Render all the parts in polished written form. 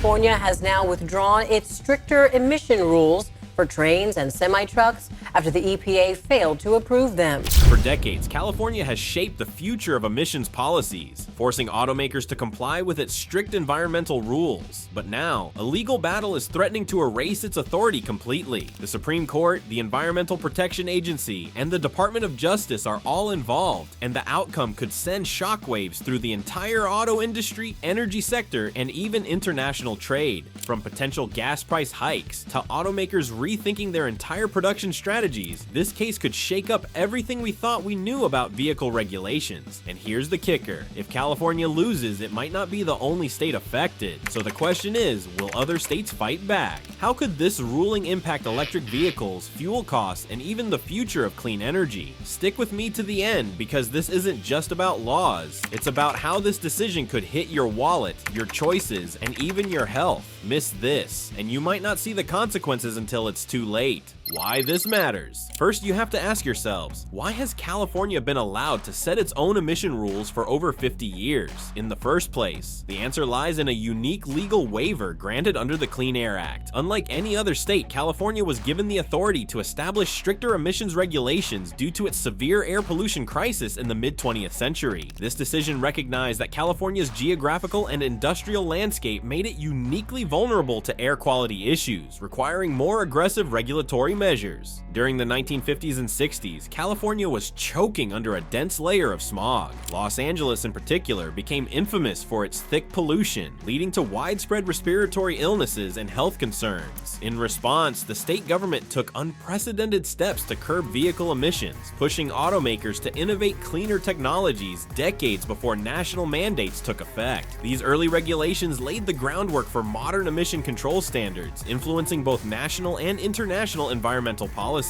California has now withdrawn its stricter emission rules for trains and semi-trucks after the EPA failed to approve them. For decades, California has shaped the future of emissions policies, forcing automakers to comply with its strict environmental rules. But now, a legal battle is threatening to erase its authority completely. The Supreme Court, the Environmental Protection Agency, and the Department of Justice are all involved, and the outcome could send shockwaves through the entire auto industry, energy sector, and even international trade. From potential gas price hikes to automakers rethinking their entire production strategies, this case could shake up everything we thought we knew about vehicle regulations. And here's the kicker: if California loses, it might not be the only state affected. So the question is, will other states fight back? How could this ruling impact electric vehicles, fuel costs, and even the future of clean energy? Stick with me to the end, because this isn't just about laws. It's about how this decision could hit your wallet, your choices, and even your health. Miss this, and you might not see the consequences until it's too late. Why this matters. First, you have to ask yourselves, why has California been allowed to set its own emission rules for over 50 years in the first place? The answer lies in a unique legal waiver granted under the Clean Air Act. Unlike any other state, California was given the authority to establish stricter emissions regulations due to its severe air pollution crisis in the mid-20th century. This decision recognized that California's geographical and industrial landscape made it uniquely vulnerable to air quality issues, requiring more aggressive regulatory measures. During the 1950s and 60s, California was choking under a dense layer of smog. Los Angeles in particular became infamous for its thick pollution, leading to widespread respiratory illnesses and health concerns. In response, the state government took unprecedented steps to curb vehicle emissions, pushing automakers to innovate cleaner technologies decades before national mandates took effect. These early regulations laid the groundwork for modern emission control standards, influencing both national and international environmental policies.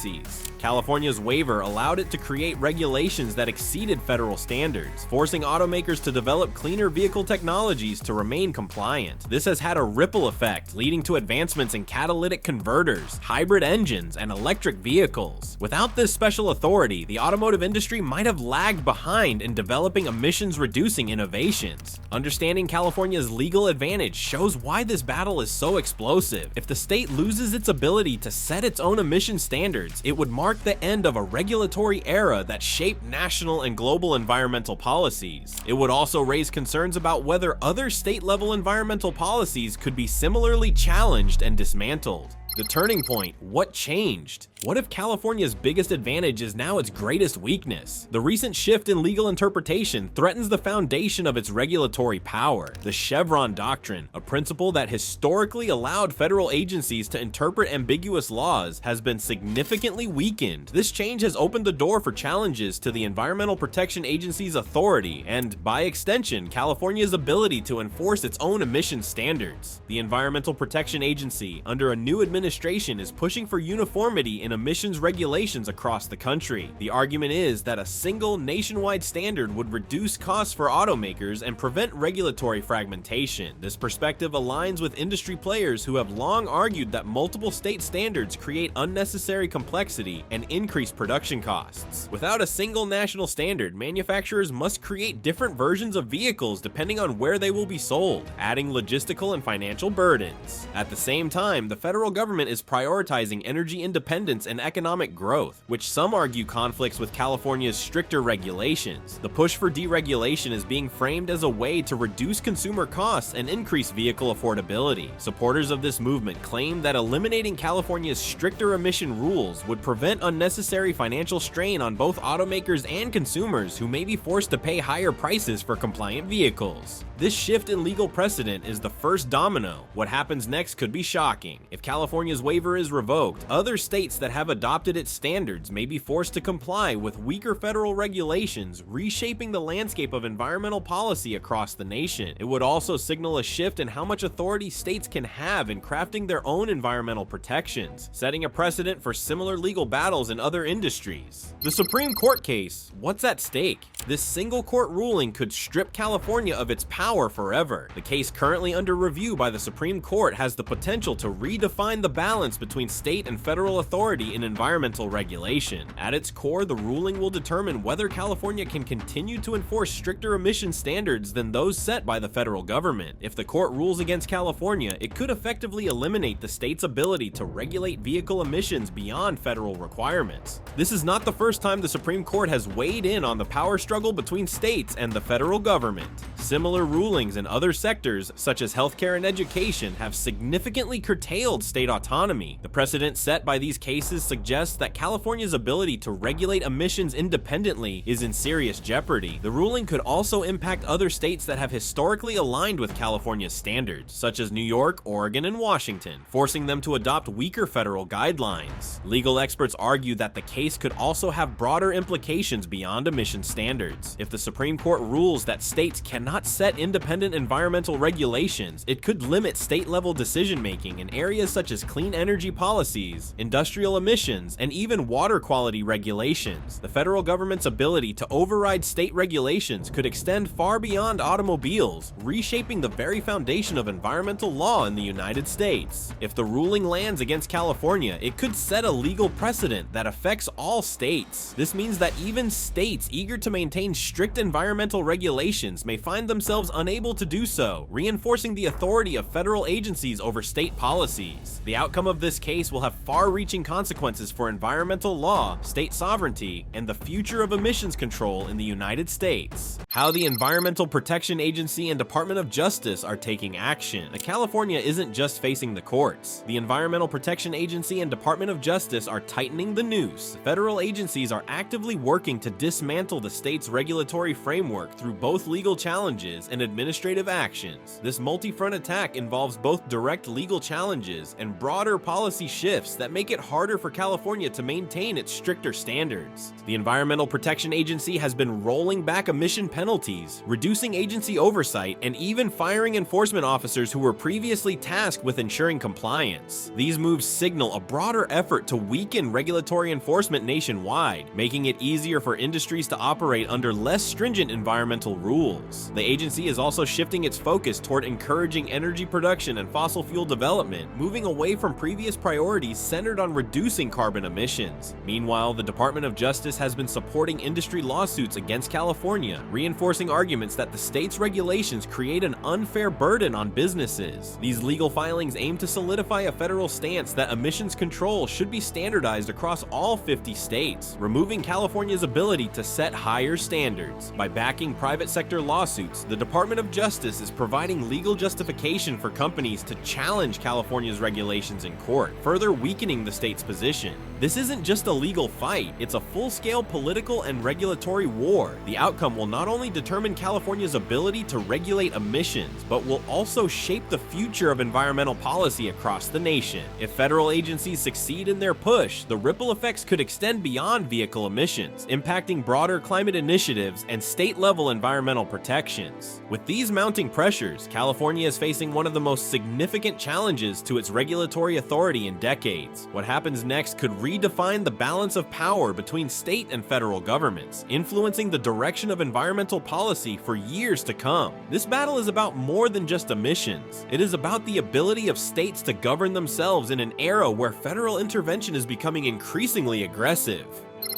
California's waiver allowed it to create regulations that exceeded federal standards, forcing automakers to develop cleaner vehicle technologies to remain compliant. This has had a ripple effect, leading to advancements in catalytic converters, hybrid engines, and electric vehicles. Without this special authority, the automotive industry might have lagged behind in developing emissions-reducing innovations. Understanding California's legal advantage shows why this battle is so explosive. If the state loses its ability to set its own emission standards, it would mark the end of a regulatory era that shaped national and global environmental policies. It would also raise concerns about whether other state-level environmental policies could be similarly challenged and dismantled. The turning point: what changed? What if California's biggest advantage is now its greatest weakness? The recent shift in legal interpretation threatens the foundation of its regulatory power. The Chevron doctrine, a principle that historically allowed federal agencies to interpret ambiguous laws, has been significantly weakened. This change has opened the door for challenges to the Environmental Protection Agency's authority and, by extension, California's ability to enforce its own emission standards. The Environmental Protection Agency, under a new administration, is pushing for uniformity in emissions regulations across the country. The argument is that a single nationwide standard would reduce costs for automakers and prevent regulatory fragmentation. This perspective aligns with industry players who have long argued that multiple state standards create unnecessary complexity and increase production costs. Without a single national standard, manufacturers must create different versions of vehicles depending on where they will be sold, adding logistical and financial burdens. At the same time, the federal government is prioritizing energy independence and economic growth, which some argue conflicts with California's stricter regulations. The push for deregulation is being framed as a way to reduce consumer costs and increase vehicle affordability. Supporters of this movement claim that eliminating California's stricter emission rules would prevent unnecessary financial strain on both automakers and consumers who may be forced to pay higher prices for compliant vehicles. This shift in legal precedent is the first domino. What happens next could be shocking. If California's waiver is revoked, other states that have adopted its standards may be forced to comply with weaker federal regulations, reshaping the landscape of environmental policy across the nation. It would also signal a shift in how much authority states can have in crafting their own environmental protections, setting a precedent for similar legal battles in other industries. The Supreme Court case: what's at stake? This single court ruling could strip California of its power forever. The case currently under review by the Supreme Court has the potential to redefine the balance between state and federal authority in environmental regulation. At its core, the ruling will determine whether California can continue to enforce stricter emission standards than those set by the federal government. If the court rules against California, it could effectively eliminate the state's ability to regulate vehicle emissions beyond federal requirements. This is not the first time the Supreme Court has weighed in on the power struggle between states and the federal government. Similar rulings in other sectors, such as healthcare and education, have significantly curtailed state autonomy. The precedent set by these cases suggests that California's ability to regulate emissions independently is in serious jeopardy. The ruling could also impact other states that have historically aligned with California's standards, such as New York, Oregon, and Washington, forcing them to adopt weaker federal guidelines. Legal experts argue that the case could also have broader implications beyond emission standards. If the Supreme Court rules that states cannot set independent environmental regulations, it could limit state-level decision-making in areas such as clean energy policies, industrial emissions, and even water quality regulations. The federal government's ability to override state regulations could extend far beyond automobiles, reshaping the very foundation of environmental law in the United States. If the ruling lands against California, it could set a legal precedent that affects all states. This means that even states eager to maintain strict environmental regulations may find themselves unable to do so, reinforcing the authority of federal agencies over state policies. The outcome of this case will have far-reaching consequences for environmental law, state sovereignty, and the future of emissions control in the United States. How the Environmental Protection Agency and Department of Justice are taking action. California isn't just facing the courts. The Environmental Protection Agency and Department of Justice are tightening the noose. Federal agencies are actively working to dismantle the state's regulatory framework through both legal challenges and administrative actions. This multi-front attack involves both direct legal challenges and broader policy shifts that make it harder for California to maintain its stricter standards. The Environmental Protection Agency has been rolling back emission penalties, reducing agency oversight, and even firing enforcement officers who were previously tasked with ensuring compliance. These moves signal a broader effort to weaken regulatory enforcement nationwide, making it easier for industries to operate under less stringent environmental rules. The agency is also shifting its focus toward encouraging energy production and fossil fuel development, moving away from previous priorities centered on reducing carbon emissions. Meanwhile, the Department of Justice has been supporting industry lawsuits against California, reinforcing arguments that the state's regulations create an unfair burden on businesses. These legal filings aim to solidify a federal stance that emissions control should be standardized across all 50 states, removing California's ability to set higher standards. By backing private sector lawsuits, the Department of Justice is providing legal justification for companies to challenge California's regulations in court, further weakening the state's position. This isn't just a legal fight, it's a full-scale political and regulatory war. The outcome will not only determine California's ability to regulate emissions, but will also shape the future of environmental policy across the nation. If federal agencies succeed in their push, the ripple effects could extend beyond vehicle emissions, impacting broader climate initiatives and state-level environmental protections. With these mounting pressures, California is facing one of the most significant challenges to its regulatory authority in decades. What happens next could redefine the balance of power between state and federal governments, influencing the direction of environmental policy for years to come. This battle is about more than just emissions. It is about the ability of states to govern themselves in an era where federal intervention is becoming increasingly aggressive.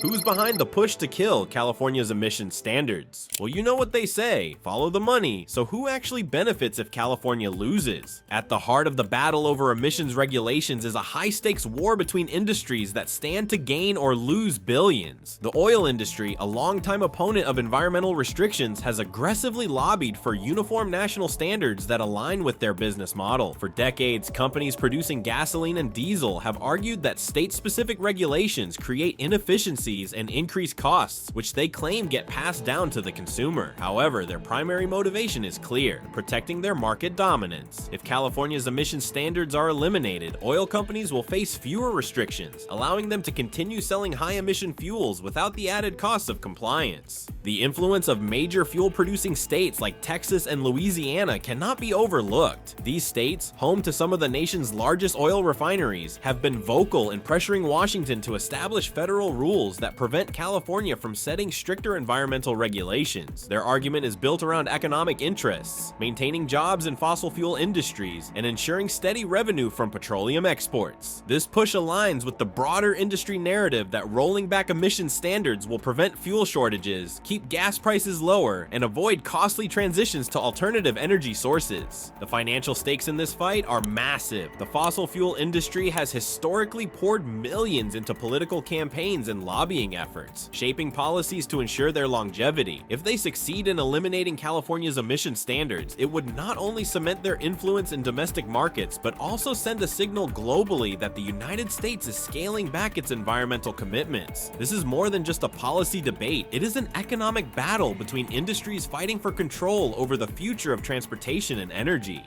Who's behind the push to kill California's emission standards? Well, you know what they say, follow the money. So who actually benefits if California loses? At the heart of the battle over emissions regulations is a high-stakes war between industries that stand to gain or lose billions. The oil industry, a longtime opponent of environmental restrictions, has aggressively lobbied for uniform national standards that align with their business model. For decades, companies producing gasoline and diesel have argued that state-specific regulations create inefficiencies and increase costs, which they claim get passed down to the consumer. However, their primary motivation is clear: protecting their market dominance. If California's emission standards are eliminated, oil companies will face fewer restrictions, allowing them to continue selling high-emission fuels without the added costs of compliance. The influence of major fuel-producing states like Texas and Louisiana cannot be overlooked. These states, home to some of the nation's largest oil refineries, have been vocal in pressuring Washington to establish federal rules rules that prevent California from setting stricter environmental regulations. Their argument is built around economic interests, maintaining jobs in fossil fuel industries, and ensuring steady revenue from petroleum exports. This push aligns with the broader industry narrative that rolling back emission standards will prevent fuel shortages, keep gas prices lower, and avoid costly transitions to alternative energy sources. The financial stakes in this fight are massive. The fossil fuel industry has historically poured millions into political campaigns and lobbying efforts, shaping policies to ensure their longevity. If they succeed in eliminating California's emission standards, it would not only cement their influence in domestic markets, but also send a signal globally that the United States is scaling back its environmental commitments. This is more than just a policy debate. It is an economic battle between industries fighting for control over the future of transportation and energy.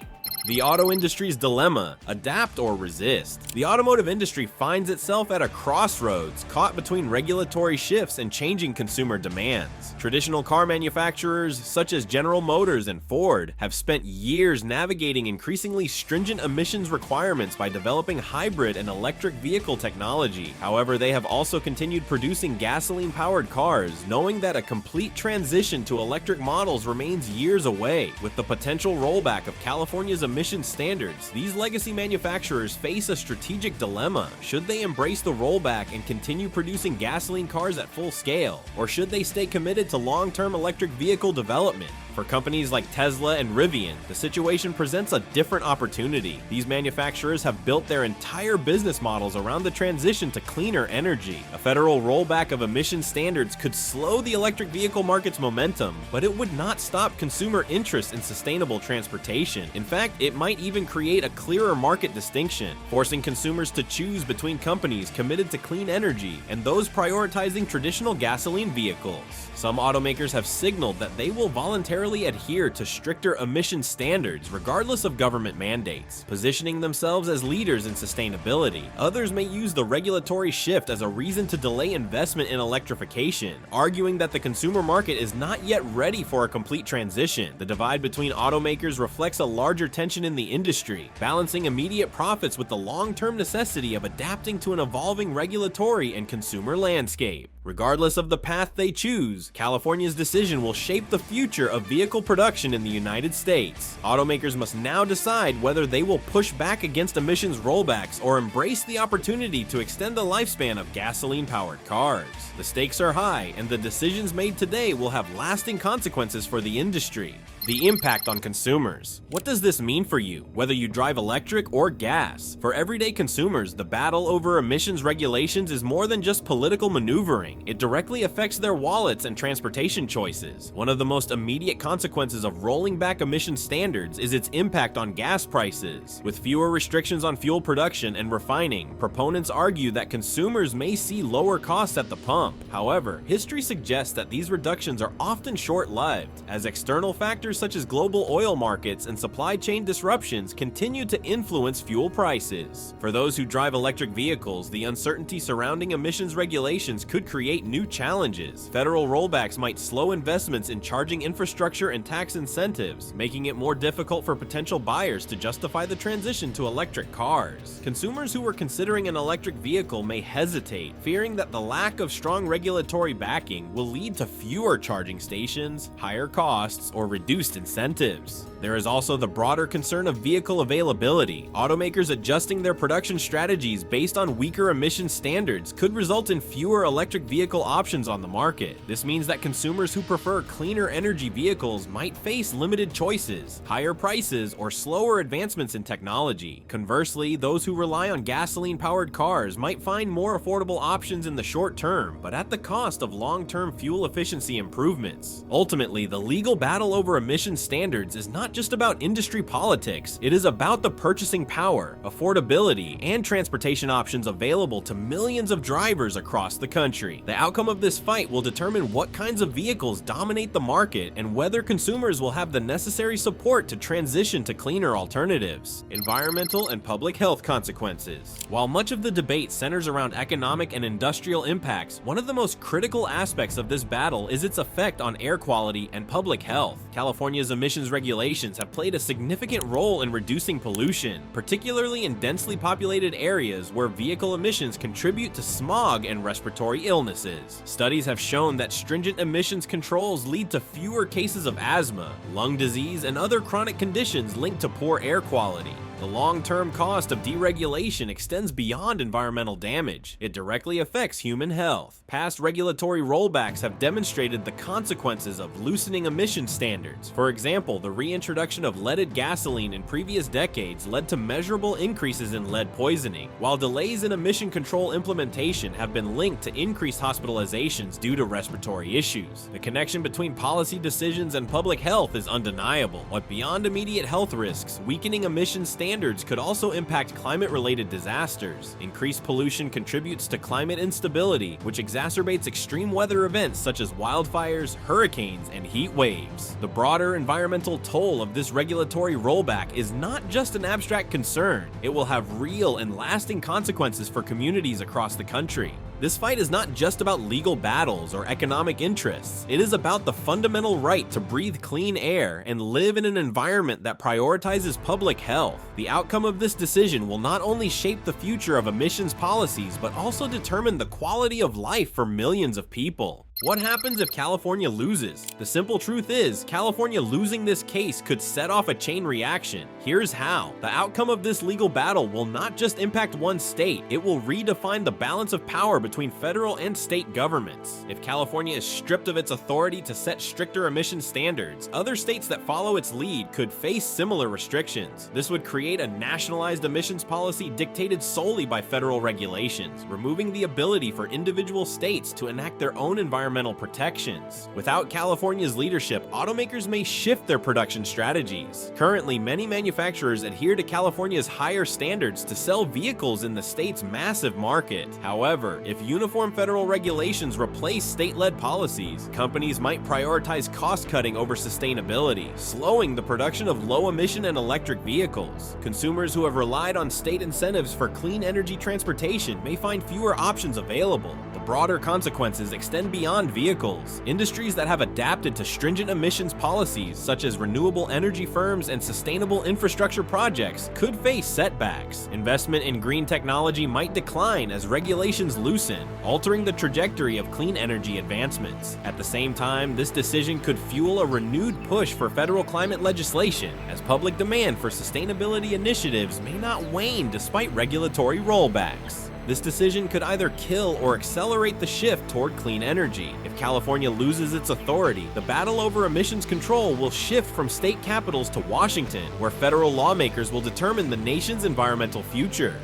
The auto industry's dilemma: adapt or resist. The automotive industry finds itself at a crossroads, caught between regulatory shifts and changing consumer demands. Traditional car manufacturers such as General Motors and Ford have spent years navigating increasingly stringent emissions requirements by developing hybrid and electric vehicle technology. However, they have also continued producing gasoline-powered cars, knowing that a complete transition to electric models remains years away. With the potential rollback of California's emission standards, these legacy manufacturers face a strategic dilemma. Should they embrace the rollback and continue producing gasoline cars at full scale, or should they stay committed to long-term electric vehicle development? For companies like Tesla and Rivian, the situation presents a different opportunity. These manufacturers have built their entire business models around the transition to cleaner energy. A federal rollback of emission standards could slow the electric vehicle market's momentum, but it would not stop consumer interest in sustainable transportation. In fact, it might even create a clearer market distinction, forcing consumers to choose between companies committed to clean energy and those prioritizing traditional gasoline vehicles. Some automakers have signaled that they will voluntarily adhere to stricter emission standards regardless of government mandates, positioning themselves as leaders in sustainability. Others may use the regulatory shift as a reason to delay investment in electrification, arguing that the consumer market is not yet ready for a complete transition. The divide between automakers reflects a larger tension in the industry, balancing immediate profits with the long-term necessity of adapting to an evolving regulatory and consumer landscape. Regardless of the path they choose, California's decision will shape the future of vehicle production in the United States. Automakers must now decide whether they will push back against emissions rollbacks or embrace the opportunity to extend the lifespan of gasoline-powered cars. The stakes are high, and the decisions made today will have lasting consequences for the industry. The impact on consumers. What does this mean for you, whether you drive electric or gas? For everyday consumers, the battle over emissions regulations is more than just political maneuvering. It directly affects their wallets and transportation choices. One of the most immediate consequences of rolling back emission standards is its impact on gas prices. With fewer restrictions on fuel production and refining, proponents argue that consumers may see lower costs at the pump. However, history suggests that these reductions are often short-lived, as external factors such as global oil markets and supply chain disruptions continue to influence fuel prices. For those who drive electric vehicles, the uncertainty surrounding emissions regulations could create new challenges. Federal rollbacks might slow investments in charging infrastructure and tax incentives, making it more difficult for potential buyers to justify the transition to electric cars. Consumers who were considering an electric vehicle may hesitate, fearing that the lack of strong regulatory backing will lead to fewer charging stations, higher costs, or reduced incentives. There is also the broader concern of vehicle availability. Automakers adjusting their production strategies based on weaker emission standards could result in fewer electric vehicle options on the market. This means that consumers who prefer cleaner energy vehicles might face limited choices, higher prices, or slower advancements in technology. Conversely, those who rely on gasoline-powered cars might find more affordable options in the short term, but at the cost of long-term fuel efficiency improvements. Ultimately, the legal battle over emission standards is not just about industry politics. It is about the purchasing power, affordability, and transportation options available to millions of drivers across the country. The outcome of this fight will determine what kinds of vehicles dominate the market and whether consumers will have the necessary support to transition to cleaner alternatives. Environmental and public health consequences. While much of the debate centers around economic and industrial impacts, one of the most critical aspects of this battle is its effect on air quality and public health. California California's emissions regulations have played a significant role in reducing pollution, particularly in densely populated areas where vehicle emissions contribute to smog and respiratory illnesses. Studies have shown that stringent emissions controls lead to fewer cases of asthma, lung disease, and other chronic conditions linked to poor air quality. The long-term cost of deregulation extends beyond environmental damage. It directly affects human health. Past regulatory rollbacks have demonstrated the consequences of loosening emission standards. For example, the reintroduction of leaded gasoline in previous decades led to measurable increases in lead poisoning, while delays in emission control implementation have been linked to increased hospitalizations due to respiratory issues. The connection between policy decisions and public health is undeniable, but beyond immediate health risks, weakening emission standards could also impact climate-related disasters. Increased pollution contributes to climate instability, which exacerbates extreme weather events such as wildfires, hurricanes, and heat waves. The broader environmental toll of this regulatory rollback is not just an abstract concern. It will have real and lasting consequences for communities across the country. This fight is not just about legal battles or economic interests. It is about the fundamental right to breathe clean air and live in an environment that prioritizes public health. The outcome of this decision will not only shape the future of emissions policies, but also determine the quality of life for millions of people. What happens if California loses? The simple truth is, California losing this case could set off a chain reaction. Here's how. The outcome of this legal battle will not just impact one state, it will redefine the balance of power between federal and state governments. If California is stripped of its authority to set stricter emission standards, other states that follow its lead could face similar restrictions. This would create a nationalized emissions policy dictated solely by federal regulations, removing the ability for individual states to enact their own environmental protections. Without California's leadership, automakers may shift their production strategies. Currently, many manufacturers adhere to California's higher standards to sell vehicles in the state's massive market. However, if uniform federal regulations replace state-led policies, companies might prioritize cost-cutting over sustainability, slowing the production of low-emission and electric vehicles. Consumers who have relied on state incentives for clean energy transportation may find fewer options available. The broader consequences extend beyond vehicles. Industries that have adapted to stringent emissions policies, such as renewable energy firms and sustainable infrastructure projects, could face setbacks. Investment in green technology might decline as regulations loosen, altering the trajectory of clean energy advancements. At the same time, this decision could fuel a renewed push for federal climate legislation, as public demand for sustainability initiatives may not wane despite regulatory rollbacks. This decision could either kill or accelerate the shift toward clean energy. If California loses its authority, the battle over emissions control will shift from state capitals to Washington, where federal lawmakers will determine the nation's environmental future.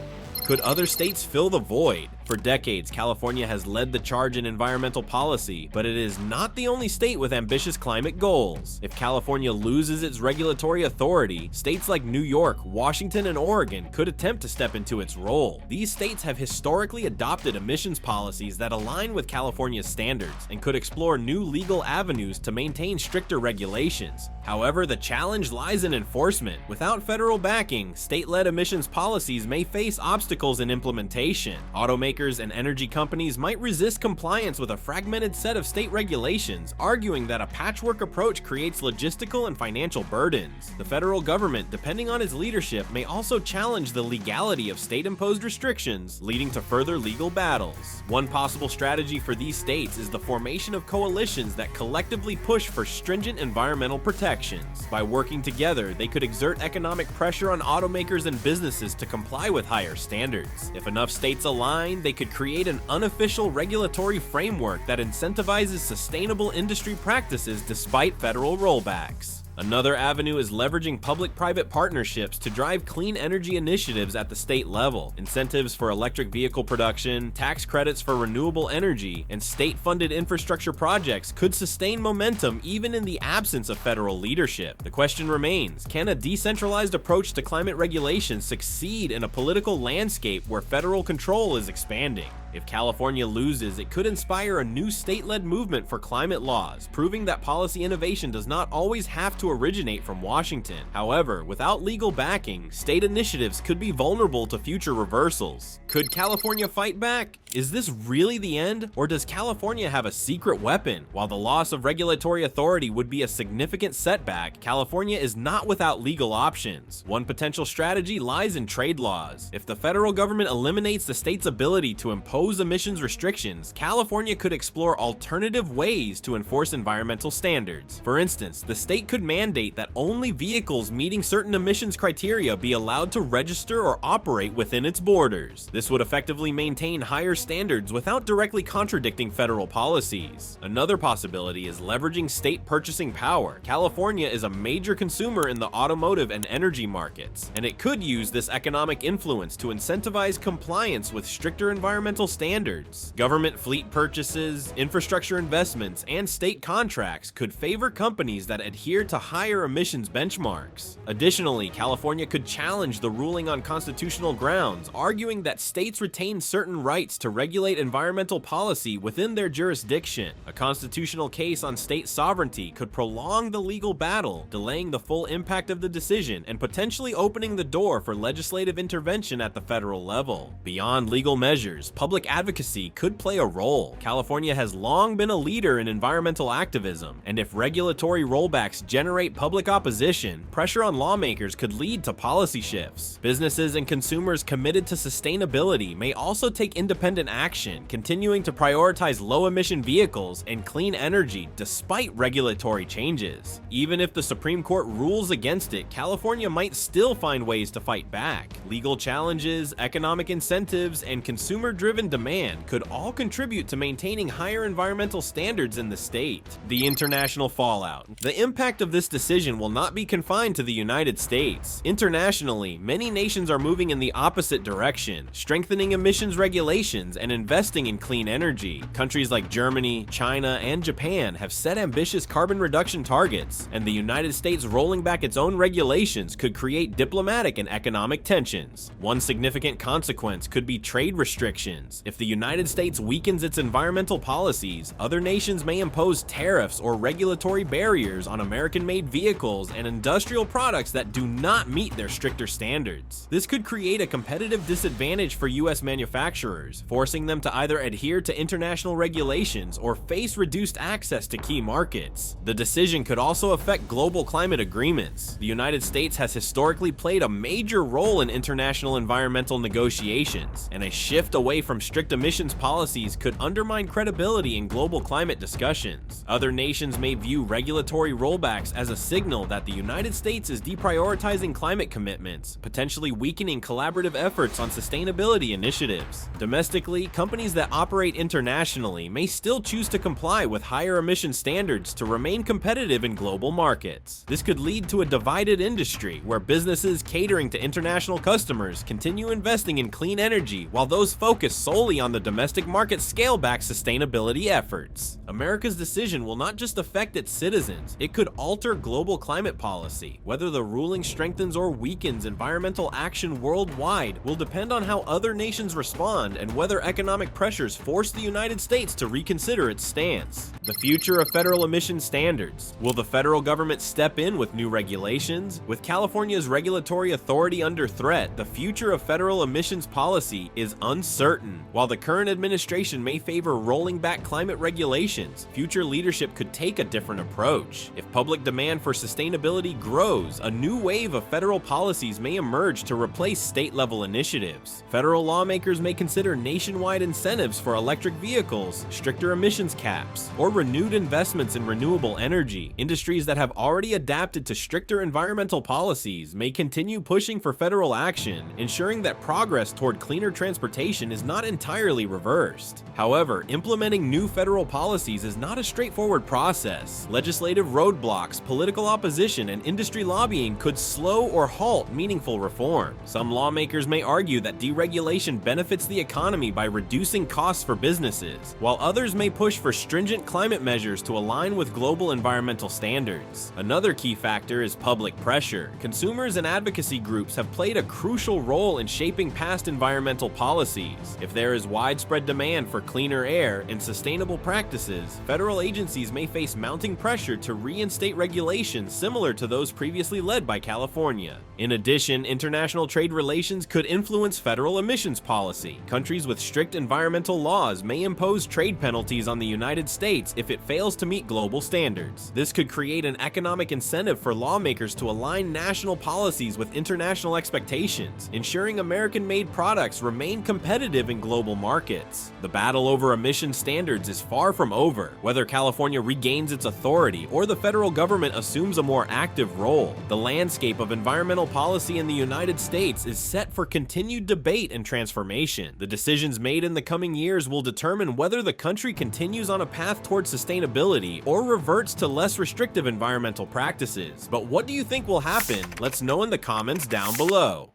Could other states fill the void? For decades, California has led the charge in environmental policy, but it is not the only state with ambitious climate goals. If California loses its regulatory authority, states like New York, Washington, and Oregon could attempt to step into its role. These states have historically adopted emissions policies that align with California's standards and could explore new legal avenues to maintain stricter regulations. However, the challenge lies in enforcement. Without federal backing, state-led emissions policies may face obstacles in implementation. Automakers and energy companies might resist compliance with a fragmented set of state regulations, arguing that a patchwork approach creates logistical and financial burdens. The federal government, depending on its leadership, may also challenge the legality of state-imposed restrictions, leading to further legal battles. One possible strategy for these states is the formation of coalitions that collectively push for stringent environmental protections. By working together, they could exert economic pressure on automakers and businesses to comply with higher standards. If enough states align, they could create an unofficial regulatory framework that incentivizes sustainable industry practices despite federal rollbacks. Another avenue is leveraging public-private partnerships to drive clean energy initiatives at the state level. Incentives for electric vehicle production, tax credits for renewable energy, and state-funded infrastructure projects could sustain momentum even in the absence of federal leadership. The question remains, can a decentralized approach to climate regulation succeed in a political landscape where federal control is expanding? If California loses, it could inspire a new state-led movement for climate laws, proving that policy innovation does not always have to originate from Washington. However, without legal backing, state initiatives could be vulnerable to future reversals. Could California fight back? Is this really the end, or does California have a secret weapon? While the loss of regulatory authority would be a significant setback, California is not without legal options. One potential strategy lies in trade laws. If the federal government eliminates the state's ability to impose emissions restrictions, California could explore alternative ways to enforce environmental standards. For instance, the state could mandate that only vehicles meeting certain emissions criteria be allowed to register or operate within its borders. This would effectively maintain higher standards without directly contradicting federal policies. Another possibility is leveraging state purchasing power. California is a major consumer in the automotive and energy markets, and it could use this economic influence to incentivize compliance with stricter environmental standards. Government fleet purchases, infrastructure investments, and state contracts could favor companies that adhere to higher emissions benchmarks. Additionally, California could challenge the ruling on constitutional grounds, arguing that states retain certain rights to regulate environmental policy within their jurisdiction. A constitutional case on state sovereignty could prolong the legal battle, delaying the full impact of the decision and potentially opening the door for legislative intervention at the federal level. Beyond legal measures, public advocacy could play a role. California has long been a leader in environmental activism, and if regulatory rollbacks generate public opposition, pressure on lawmakers could lead to policy shifts. Businesses and consumers committed to sustainability may also take independent action, continuing to prioritize low-emission vehicles and clean energy despite regulatory changes. Even if the Supreme Court rules against it, California might still find ways to fight back. Legal challenges, economic incentives, and consumer-driven demand could all contribute to maintaining higher environmental standards in the state. The international fallout. The impact of this decision will not be confined to the United States. Internationally, many nations are moving in the opposite direction, strengthening emissions regulations and investing in clean energy. Countries like Germany, China, and Japan have set ambitious carbon reduction targets, and the United States rolling back its own regulations could create diplomatic and economic tensions. One significant consequence could be trade restrictions. If the United States weakens its environmental policies, other nations may impose tariffs or regulatory barriers on American-made vehicles and industrial products that do not meet their stricter standards. This could create a competitive disadvantage for U.S. manufacturers, forcing them to either adhere to international regulations or face reduced access to key markets. The decision could also affect global climate agreements. The United States has historically played a major role in international environmental negotiations, and a shift away from strict emissions policies could undermine credibility in global climate discussions. Other nations may view regulatory rollbacks as a signal that the United States is deprioritizing climate commitments, potentially weakening collaborative efforts on sustainability initiatives. Domestically, companies that operate internationally may still choose to comply with higher emission standards to remain competitive in global markets. This could lead to a divided industry where businesses catering to international customers continue investing in clean energy while those focused solely on the domestic market scale back sustainability efforts. America's decision will not just affect its citizens, it could alter global climate policy. Whether the ruling strengthens or weakens environmental action worldwide will depend on how other nations respond and whether economic pressures force the United States to reconsider its stance. The future of federal emission standards. Will the federal government step in with new regulations? With California's regulatory authority under threat, the future of federal emissions policy is uncertain. While the current administration may favor rolling back climate regulations, future leadership could take a different approach. If public demand for sustainability grows, a new wave of federal policies may emerge to replace state-level initiatives. Federal lawmakers may consider nationwide incentives for electric vehicles, stricter emissions caps, or renewed investments in renewable energy. Industries that have already adapted to stricter environmental policies may continue pushing for federal action, ensuring that progress toward cleaner transportation is not entirely reversed. However, implementing new federal policies is not a straightforward process. Legislative roadblocks, political opposition, and industry lobbying could slow or halt meaningful reform. Some lawmakers may argue that deregulation benefits the economy by reducing costs for businesses, while others may push for stringent climate measures to align with global environmental standards. Another key factor is public pressure. Consumers and advocacy groups have played a crucial role in shaping past environmental policies. If there there is widespread demand for cleaner air and sustainable practices, federal agencies may face mounting pressure to reinstate regulations similar to those previously led by California. In addition, international trade relations could influence federal emissions policy. Countries with strict environmental laws may impose trade penalties on the United States if it fails to meet global standards. This could create an economic incentive for lawmakers to align national policies with international expectations, ensuring American-made products remain competitive in global markets. The battle over emission standards is far from over. Whether California regains its authority or the federal government assumes a more active role, the landscape of environmental policy in the United States is set for continued debate and transformation. The decisions made in the coming years will determine whether the country continues on a path towards sustainability or reverts to less restrictive environmental practices. But what do you think will happen? Let's know in the comments down below.